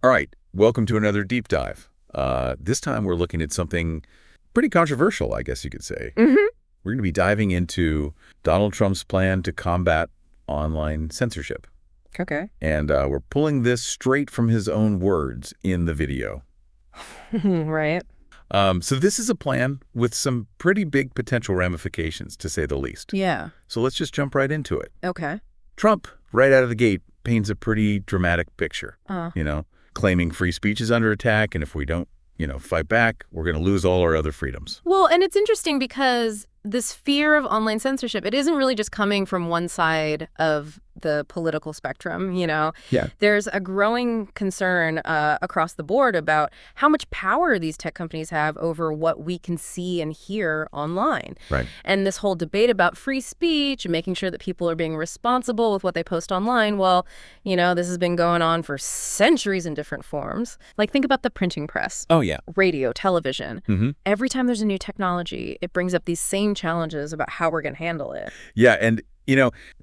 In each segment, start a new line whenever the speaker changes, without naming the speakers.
All right, welcome to another deep dive. This time we're looking at something pretty controversial, I guess you could say. We're going to be diving into Donald Trump's plan to combat online censorship.
Okay.
And we're pulling this straight from his own words in the video.
Right.
So this is a plan with some pretty big potential ramifications, to say the least.
Yeah.
So let's just jump right into it.
Okay.
Trump, right out of the gate, paints a pretty dramatic picture, claiming free speech is under attack, and if we don't, fight back, we're going to lose all our other freedoms.
Well, and it's interesting because this fear of online censorship, it isn't really just coming from one side of the political spectrum, Yeah. There's a growing concern across the board about how much power these tech companies have over what we can see and hear online.
Right.
And this whole debate about free speech and making sure that people are being responsible with what they post online, well, this has been going on for centuries in different forms. Like, think about the printing press.
Oh, yeah.
Radio, television.
Mm-hmm.
Every time there's a new technology, it brings up these same challenges about how we're going to handle it.
Yeah, and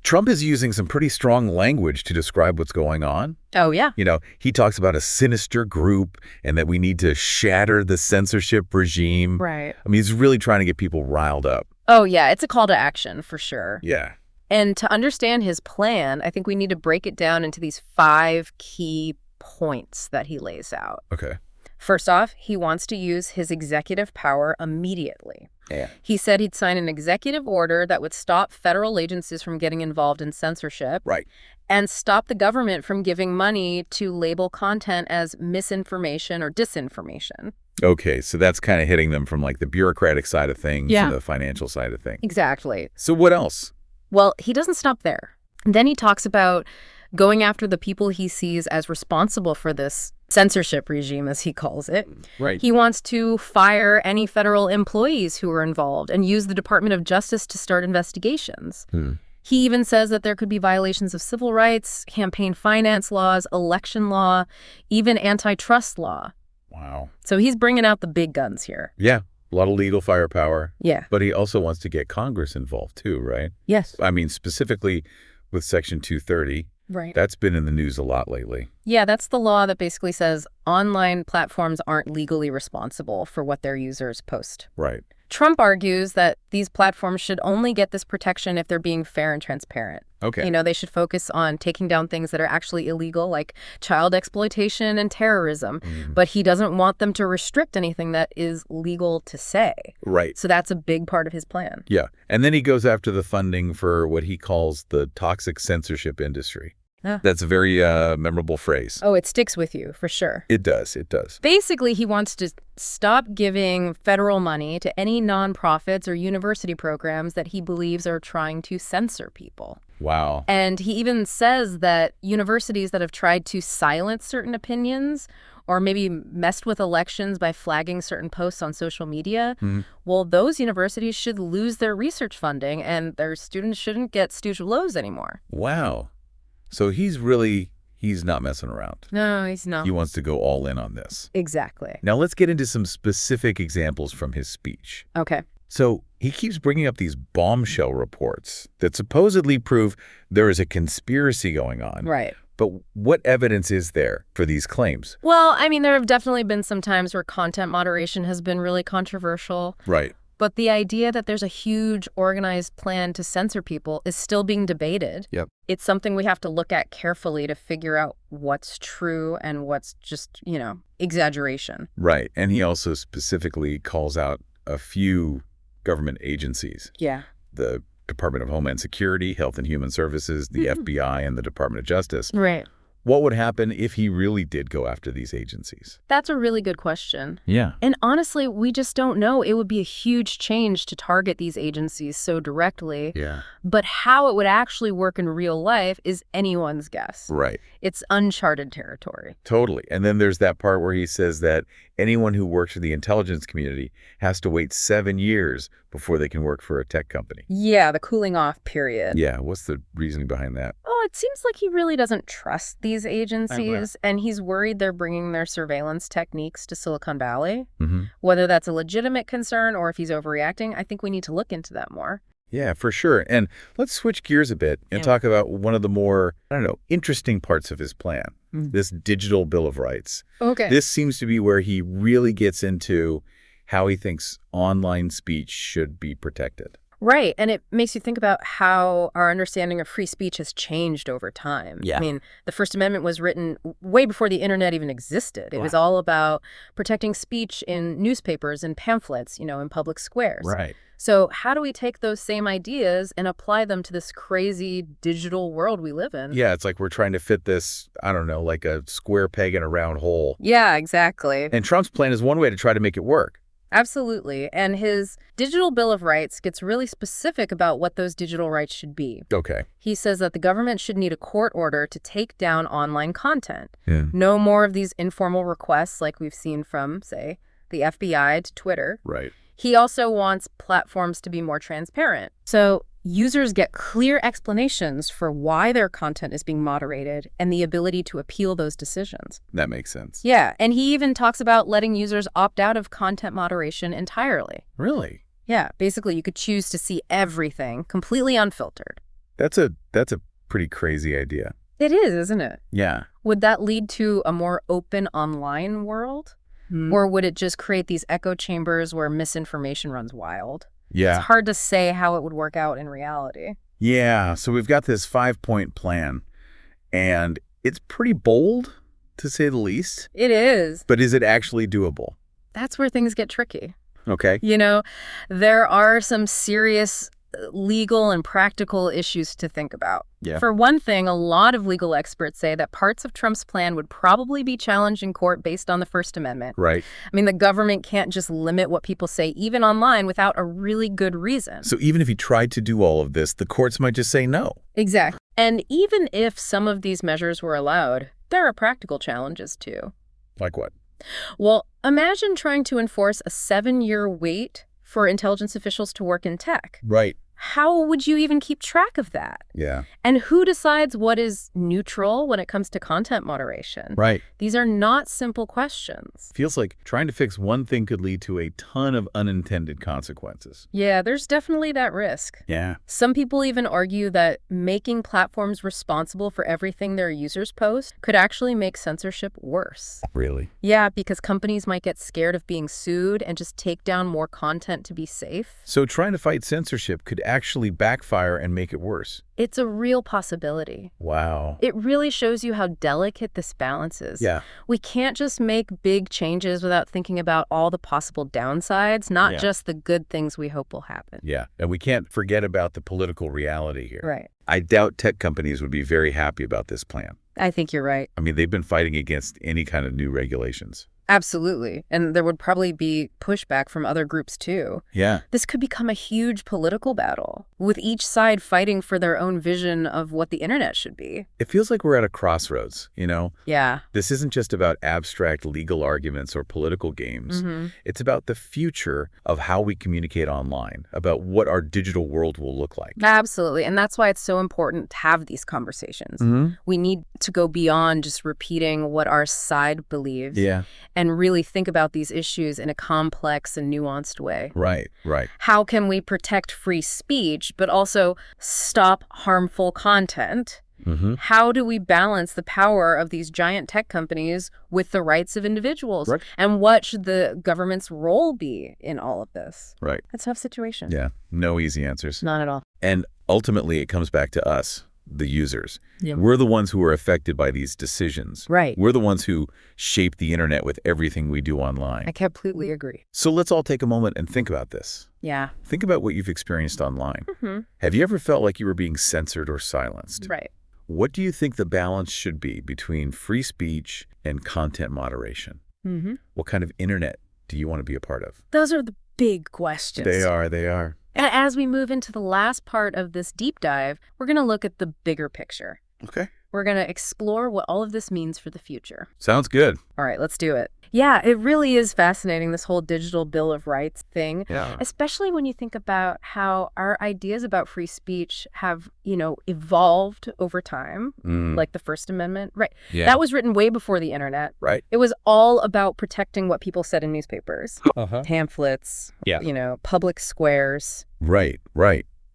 Trump is using some pretty strong language to describe what's going on.
Oh, yeah.
He talks about a sinister group and that we need to shatter the censorship regime.
Right.
I mean, he's really trying to get people riled up.
Oh, yeah. It's a call to action for sure.
Yeah.
And to understand his plan, I think we need to break it down into these 5 key points that he lays out.
Okay.
First off, he wants to use his executive power immediately.
Yeah.
He said he'd sign an executive order that would stop federal agencies from getting involved in censorship.
Right.
And stop the government from giving money to label content as misinformation or disinformation.
Okay, so that's kind of hitting them from like the bureaucratic side of things and the financial side of things.
Exactly.
So what else?
Well, he doesn't stop there. Then he talks about going after the people he sees as responsible for this censorship regime, as he calls it.
Right.
He wants to fire any federal employees who are involved and use the Department of Justice to start investigations. He even says that there could be violations of civil rights, campaign finance laws, election law, even antitrust law.
Wow.
So he's bringing out the big guns here.
Yeah. A lot of legal firepower.
Yeah.
But he also wants to get Congress involved too, right?
Yes.
I mean, specifically with Section 230.
Right.
That's been in the news a lot lately.
Yeah, that's the law that basically says online platforms aren't legally responsible for what their users post.
Right.
Trump argues that these platforms should only get this protection if they're being fair and transparent.
Okay.
They should focus on taking down things that are actually illegal, like child exploitation and terrorism. But he doesn't want them to restrict anything that is legal to say.
Right.
So that's a big part of his plan.
Yeah. And then he goes after the funding for what he calls the toxic censorship industry. That's a very memorable phrase.
Oh, it sticks with you, for sure.
It does. It does.
Basically, he wants to stop giving federal money to any nonprofits or university programs that he believes are trying to censor people.
Wow.
And he even says that universities that have tried to silence certain opinions or maybe messed with elections by flagging certain posts on social media, well, those universities should lose their research funding and their students shouldn't get student loans anymore.
Wow. So he's not messing around.
No, he's not.
He wants to go all in on this.
Exactly.
Now let's get into some specific examples from his speech.
Okay.
So he keeps bringing up these bombshell reports that supposedly prove there is a conspiracy going on.
Right.
But what evidence is there for these claims?
Well, I mean, there have definitely been some times where content moderation has been really controversial.
Right.
But the idea that there's a huge organized plan to censor people is still being debated.
Yep.
It's something we have to look at carefully to figure out what's true and what's just, exaggeration.
Right. And he also specifically calls out a few government agencies.
Yeah.
The Department of Homeland Security, Health and Human Services, the FBI, and the Department of Justice.
Right.
What would happen if he really did go after these agencies?
That's a really good question.
Yeah.
And honestly, we just don't know. It would be a huge change to target these agencies so directly.
Yeah.
But how it would actually work in real life is anyone's guess.
Right.
It's uncharted territory.
Totally. And then there's that part where he says that anyone who works for the intelligence community has to wait 7 years before they can work for a tech company.
Yeah, the cooling off period.
Yeah. What's the reasoning behind that?
Oh, it seems like he really doesn't trust these agencies, and he's worried they're bringing their surveillance techniques to Silicon Valley. Whether that's a legitimate concern or if he's overreacting, I think we need to look into that more.
Yeah, for sure. And let's switch gears a bit and talk about one of the more, interesting parts of his plan. this digital Bill of Rights.
Okay.
This seems to be where he really gets into how he thinks online speech should be protected.
Right. And it makes you think about how our understanding of free speech has changed over time.
Yeah.
I mean, the First Amendment was written way before the internet even existed. It was all about protecting speech in newspapers and pamphlets, in public squares.
Right.
So how do we take those same ideas and apply them to this crazy digital world we live in?
Yeah, it's like we're trying to fit this, I don't know, like a square peg in a round hole.
Yeah, exactly.
And Trump's plan is one way to try to make it work.
Absolutely. And his digital Bill of Rights gets really specific about what those digital rights should be.
Okay.
He says that the government should need a court order to take down online content.
Yeah.
No more of these informal requests like we've seen from, say, the FBI to Twitter.
Right.
He also wants platforms to be more transparent. So users get clear explanations for why their content is being moderated and the ability to appeal those decisions.
That makes sense.
Yeah, and he even talks about letting users opt out of content moderation entirely.
Really?
Yeah, basically you could choose to see everything completely unfiltered.
That's a pretty crazy idea.
It is, isn't it?
Yeah.
Would that lead to a more open online world? Or would it just create these echo chambers where misinformation runs wild?
Yeah.
It's hard to say how it would work out in reality.
Yeah. So we've got this 5-point plan, and it's pretty bold, to say the least.
It is.
But is it actually doable?
That's where things get tricky.
Okay.
There are some serious legal and practical issues to think about.
Yeah.
For one thing, a lot of legal experts say that parts of Trump's plan would probably be challenged in court based on the First Amendment.
Right.
I mean, the government can't just limit what people say, even online, without a really good reason.
So even if he tried to do all of this, the courts might just say no.
Exactly. And even if some of these measures were allowed, there are practical challenges, too.
Like what?
Well, imagine trying to enforce a 7-year wait for intelligence officials to work in tech.
Right.
How would you even keep track of that?
Yeah.
And who decides what is neutral when it comes to content moderation?
Right.
These are not simple questions.
Feels like trying to fix one thing could lead to a ton of unintended consequences.
Yeah, there's definitely that risk.
Yeah.
Some people even argue that making platforms responsible for everything their users post could actually make censorship worse.
Really?
Yeah, because companies might get scared of being sued and just take down more content to be safe.
So trying to fight censorship could actually backfire and make it worse.
It's a real possibility.
Wow.
It really shows you how delicate this balance is.
Yeah.
We can't just make big changes without thinking about all the possible downsides, not just the good things we hope will happen.
Yeah. And we can't forget about the political reality here.
Right.
I doubt tech companies would be very happy about this plan.
I think you're right.
I mean, they've been fighting against any kind of new regulations.
Absolutely. And there would probably be pushback from other groups, too.
Yeah.
This could become a huge political battle, with each side fighting for their own vision of what the internet should be.
It feels like we're at a crossroads,
Yeah.
This isn't just about abstract legal arguments or political games. It's about the future of how we communicate online, about what our digital world will look like.
Absolutely. And that's why it's so important to have these conversations. We need to go beyond just repeating what our side believes.
Yeah.
And really think about these issues in a complex and nuanced way.
Right, right.
How can we protect free speech, but also stop harmful content? How do we balance the power of these giant tech companies with the rights of individuals?
Right.
And what should the government's role be in all of this?
Right.
It's a tough situation.
Yeah, no easy answers.
Not at all.
And ultimately, it comes back to us, the users.
Yep.
We're the ones who are affected by these decisions.
Right.
We're the ones who shape the internet with everything we do online.
I completely agree.
So let's all take a moment and think about this.
Yeah.
Think about what you've experienced online. Have you ever felt like you were being censored or silenced?
Right.
What do you think the balance should be between free speech and content moderation? What kind of internet do you want to be a part of?
Those are the big questions.
They are.
As we move into the last part of this deep dive, we're going to look at the bigger picture.
Okay.
We're going to explore what all of this means for the future.
Sounds good.
All right, let's do it. Yeah, it really is fascinating, this whole digital Bill of Rights thing.
Yeah.
Especially when you think about how our ideas about free speech have, evolved over time, like the First Amendment. Right.
Yeah.
That was written way before the internet.
Right.
It was all about protecting what people said in newspapers, pamphlets, public squares.
Right.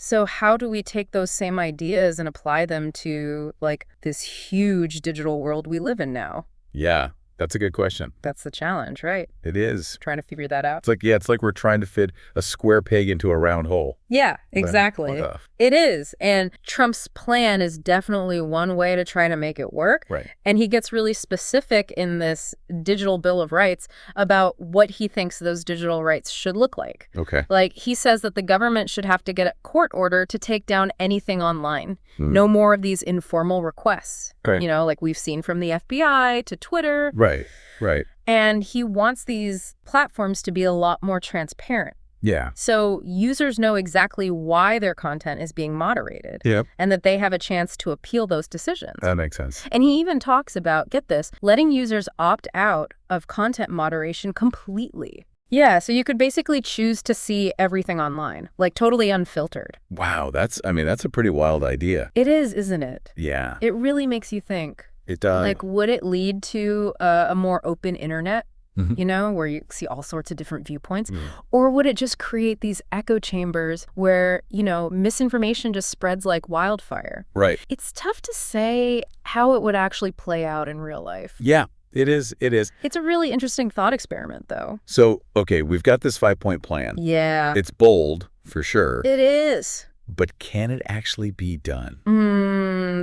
So how do we take those same ideas and apply them to, like, this huge digital world we live in now?
Yeah, that's a good question.
That's the challenge, right?
It is.
Trying to figure that out.
It's like we're trying to fit a square peg into a round hole.
Yeah, exactly. It is. And Trump's plan is definitely one way to try to make it work.
Right.
And he gets really specific in this digital Bill of Rights about what he thinks those digital rights should look like.
Okay.
Like, he says that the government should have to get a court order to take down anything online. No more of these informal requests.
Right.
You know, like we've seen from the FBI to Twitter.
Right, right.
And he wants these platforms to be a lot more transparent.
Yeah.
So users know exactly why their content is being moderated.
Yep.
And that they have a chance to appeal those decisions.
That makes sense.
And he even talks about, get this, letting users opt out of content moderation completely. Yeah, so you could basically choose to see everything online, like totally unfiltered.
Wow, that's a pretty wild idea.
It is, isn't it?
Yeah.
It really makes you think.
It does.
Like, would it lead to a more open internet? You know, where you see all sorts of different viewpoints? Or would it just create these echo chambers where, you know, misinformation just spreads like wildfire?
Right.
It's tough to say how it would actually play out in real life.
Yeah, it is. It is.
It's a really interesting thought experiment, though.
So, okay, we've got this 5-point plan.
Yeah.
It's bold, for sure.
It is.
But can it actually be done?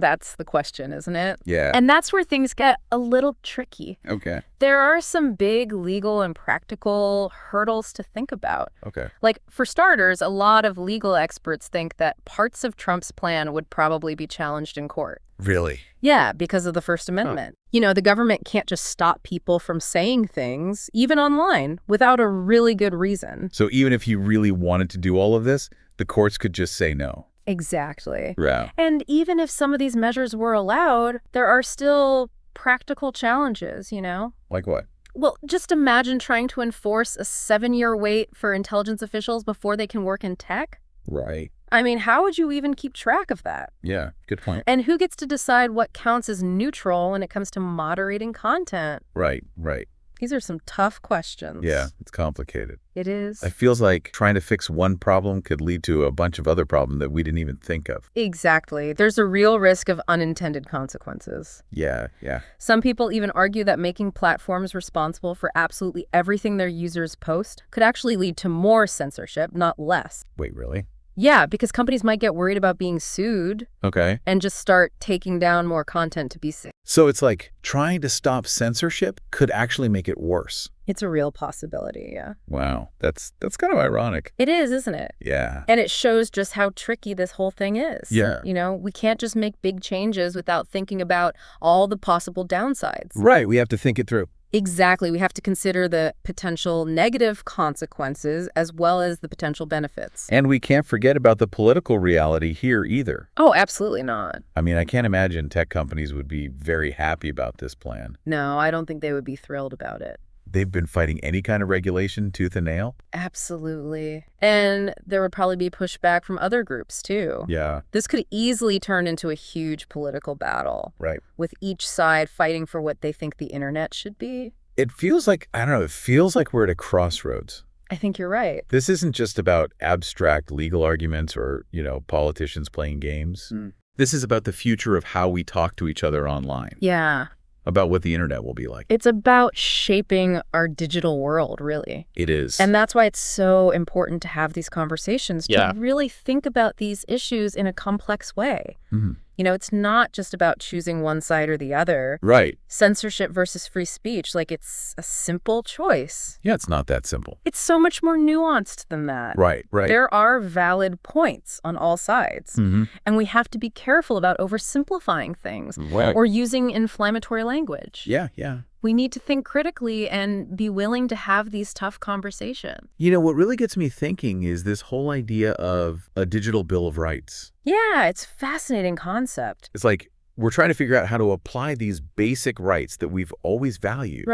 That's the question, isn't it?
Yeah.
And that's where things get a little tricky.
Okay.
There are some big legal and practical hurdles to think about.
Okay.
Like, for starters, a lot of legal experts think that parts of Trump's plan would probably be challenged in court.
Really?
Yeah, because of the First Amendment. You know, the government can't just stop people from saying things, even online, without a really good reason.
So even if you really wanted to do all of this, the courts could just say no.
Exactly.
Yeah.
And even if some of these measures were allowed, there are still practical challenges, you know?
Like what?
Well, just imagine trying to enforce a 7-year wait for intelligence officials before they can work in tech.
Right.
I mean, how would you even keep track of that?
Yeah, good point.
And who gets to decide what counts as neutral when it comes to moderating content?
Right, right.
These are some tough questions.
Yeah, it's complicated.
It is.
It feels like trying to fix one problem could lead to a bunch of other problems that we didn't even think of.
Exactly. There's a real risk of unintended consequences.
Yeah, yeah.
Some people even argue that making platforms responsible for absolutely everything their users post could actually lead to more censorship, not less.
Wait, really?
Yeah, because companies might get worried about being sued.
Okay.
And just start taking down more content to be safe.
So it's like trying to stop censorship could actually make it worse.
It's a real possibility, yeah.
Wow. That's kind of ironic.
It is, isn't it?
Yeah.
And it shows just how tricky this whole thing is.
Yeah.
You know, we can't just make big changes without thinking about all the possible downsides.
Right. We have to think it through.
Exactly. We have to consider the potential negative consequences as well as the potential benefits.
And we can't forget about the political reality here either.
Oh, absolutely not.
I mean, I can't imagine tech companies would be very happy about this plan.
No, I don't think they would be thrilled about it.
They've been fighting any kind of regulation tooth and nail?
Absolutely. And there would probably be pushback from other groups, too.
Yeah.
This could easily turn into a huge political battle.
Right.
With each side fighting for what they think the internet should be.
It feels like, I don't know, it feels like we're at a crossroads.
I think you're right.
This isn't just about abstract legal arguments or, politicians playing games. This is about the future of how we talk to each other online.
Yeah.
About what the internet will be like.
It's about shaping our digital world, really.
It is.
And that's why it's so important to have these conversations, to really think about these issues in a complex way. You know, it's not just about choosing one side or the other.
Right.
Censorship versus free speech, like it's a simple choice.
Yeah, it's not that simple.
It's so much more nuanced than that.
Right, right.
There are valid points on all sides. And we have to be careful about oversimplifying things or using inflammatory language.
Yeah, yeah.
We need to think critically and be willing to have these tough conversations.
You know, what really gets me thinking is this whole idea of a digital Bill of Rights.
Yeah, it's a fascinating concept.
It's like we're trying to figure out how to apply these basic rights that we've always valued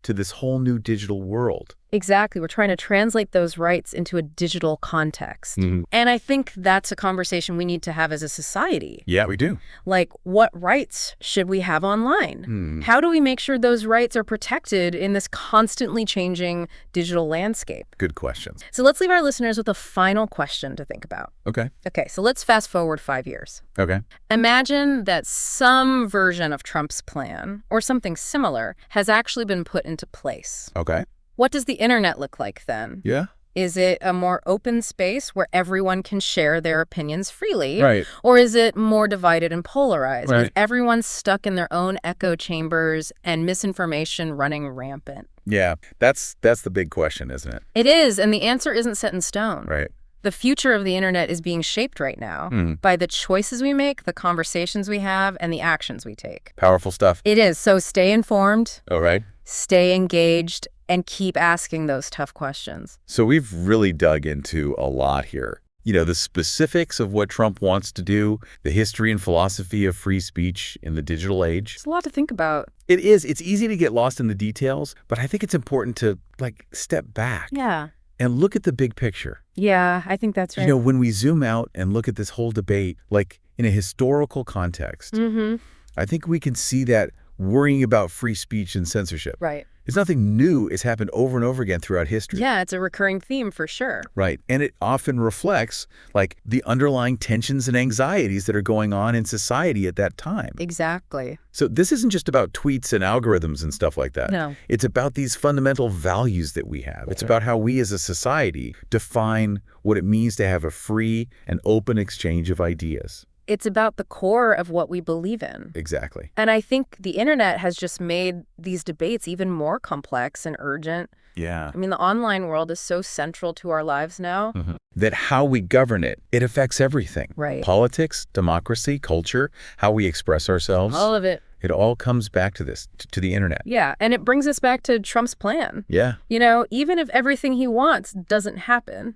to
this whole new digital world.
Exactly. We're trying to translate those rights into a digital context. And I think that's a conversation we need to have as a society.
Yeah, we do.
Like, what rights should we have online? How do we make sure those rights are protected in this constantly changing digital landscape?
Good questions.
So let's leave our listeners with a final question to think about.
Okay.
Okay, so let's fast forward 5 years.
Okay.
Imagine that some version of Trump's plan, or something similar, has actually been put into place.
Okay.
What does the internet look like then?
Yeah.
Is it a more open space where everyone can share their opinions freely?
Right.
Or is it more divided and polarized?
Right.
Is everyone stuck in their own echo chambers and misinformation running rampant?
Yeah, that's the big question, isn't it?
It is, and the answer isn't set in stone.
Right.
The future of the internet is being shaped right now by the choices we make, the conversations we have, and the actions we take.
Powerful stuff.
It is. So stay informed,
All right.
stay engaged, and keep asking those tough questions.
So we've really dug into a lot here. You know, the specifics of what Trump wants to do, the history and philosophy of free speech in the digital age.
It's a lot to think about.
It is. It's easy to get lost in the details, but I think it's important to, step back.
Yeah.
And look at the big picture.
Yeah, I think that's right.
You know, when we zoom out and look at this whole debate, in a historical context, I think we can see that worrying about free speech and censorship.
Right.
It's nothing new. It's happened over and over again throughout history.
Yeah, it's a recurring theme for sure.
Right. And it often reflects, the underlying tensions and anxieties that are going on in society at that time.
Exactly.
So this isn't just about tweets and algorithms and stuff like that.
No.
It's about these fundamental values that we have. It's about how we as a society define what it means to have a free and open exchange of ideas.
It's about the core of what we believe in.
Exactly.
And I think the internet has just made these debates even more complex and urgent.
Yeah.
I mean, the online world is so central to our lives now.
That how we govern it affects everything.
Right.
Politics, democracy, culture, how we express ourselves.
All of it.
It all comes back to this, to the internet.
Yeah, and it brings us back to Trump's plan.
Yeah.
You know, even if everything he wants doesn't happen,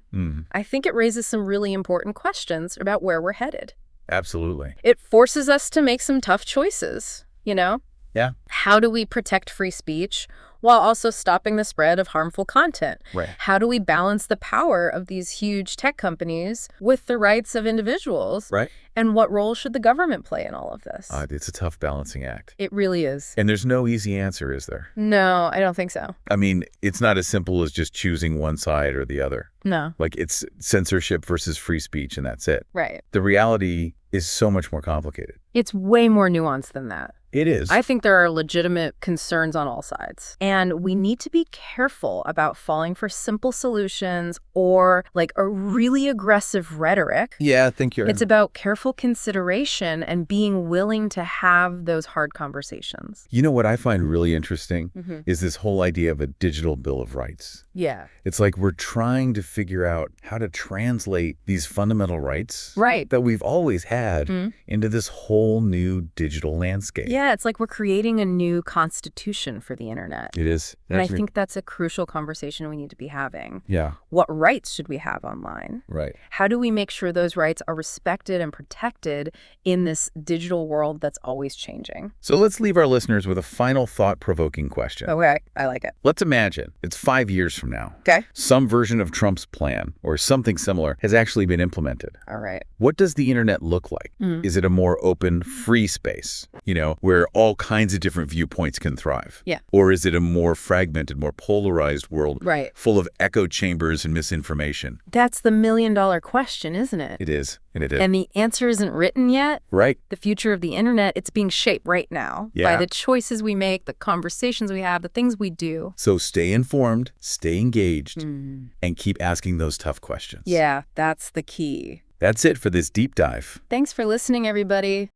I think it raises some really important questions about where we're headed.
Absolutely.
It forces us to make some tough choices, you know?
Yeah.
How do we protect free speech while also stopping the spread of harmful content?
Right.
How do we balance the power of these huge tech companies with the rights of individuals?
Right.
And what role should the government play in all of this?
It's a tough balancing act.
It really is.
And there's no easy answer, is there?
No, I don't think so.
I mean, it's not as simple as just choosing one side or the other.
No.
It's censorship versus free speech, and that's it.
Right.
The reality is so much more complicated.
It's way more nuanced than that.
It is.
I think there are legitimate concerns on all sides. And we need to be careful about falling for simple solutions or a really aggressive rhetoric.
Yeah, I think
It's about careful consideration and being willing to have those hard conversations.
You know what I find really interesting is this whole idea of a digital Bill of Rights.
Yeah.
It's like we're trying to figure out how to translate these fundamental rights that we've always had into this whole new digital landscape.
Yeah, it's like we're creating a new constitution for the internet.
It is.
And I think that's a crucial conversation we need to be having.
Yeah.
What rights should we have online?
Right.
How do we make sure those rights are respected and protected in this digital world that's always changing?
So let's leave our listeners with a final thought-provoking question.
Okay, I like it.
Let's imagine it's 5 years from now.
Okay.
Some version of Trump's plan or something similar has actually been implemented.
All right.
What does the internet look like? Is it a more open, free space, where all kinds of different viewpoints can thrive?
Yeah.
Or is it a more fragmented, more polarized world full of echo chambers and misinformation?
That's the million-dollar question, isn't it?
It is. And it is.
And the answer isn't written yet.
Right.
The future of the internet, it's being shaped right now by the choices we make, the conversations we have, the things we do.
So stay informed, stay engaged, and keep asking those tough questions.
Yeah, that's the key.
That's it for this deep dive.
Thanks for listening, everybody.